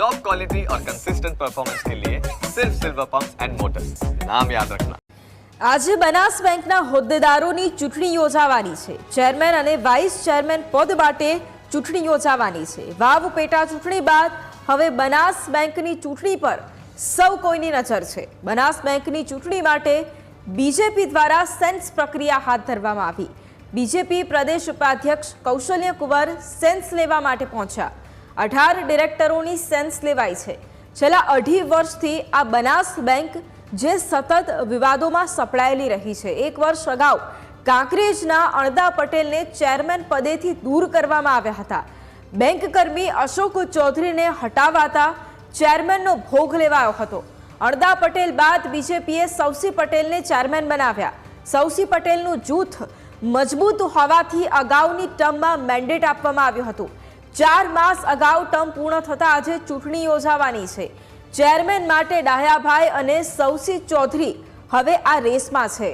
Top quality और consistent performance के लिए सिर्फ सिल्वर पंप्स एंड मोटर्स, नाम याद रखना। આજે બનાસ બેંકના હોદ્દેદારોની ચૂંટણી યોજાવાની છે। ચેરમેન અને વાઇસ ચેરમેન પદ માટે ચૂંટણી યોજાવાની છે। વાવ પેટા ચૂંટણી બાદ હવે બનાસ બેંકની ચૂંટણી પર સૌ કોઈની નજર છે। બનાસ બેંકની ચૂંટણી માટે બીજેપી દ્વારા સેન્સ પ્રક્રિયા હાથ ધરવામાં આવી। બીજેપી પ્રદેશ ઉપાધ્યક્ષ કૌશલ્ય કુંવર સેન્સ લેવા માટે પહોંચ્યા। 18 ડિરેક્ટરોની સેન્સ લેવાઈ છે। છેલ્લા 2.5 વર્ષથી આ બનાસ બેંક જે સતત વિવાદોમાં સપડાયેલી રહી છે। 1 વર્ષ અગાઉ કાંકરેજના અણદા પટેલને ચેરમેન પદેથી દૂર કરવામાં આવ્યા હતા। બેંક કર્મી અશોક ચૌધરીને હટાવાતા ચેરમેનનો ભોગ લેવાયો હતો। અણદા પટેલ બાદ બીજેપીએ સૌસી પટેલને ચેરમેન બનાવ્યા। સૌસી પટેલનું જૂથ મજબૂત હોવાથી અગાઉની ટર્મમાં મેન્ડેટ આપવામાં આવ્યું હતું। 4 માસ અગાઉ ટર્મ પૂર્ણ થતા આજે ચૂંટણી યોજાવાની છે। ચેરમેન માટે ડાહ્યાભાઈ અને સૌસી ચૌધરી હવે આ રેસમાં છે।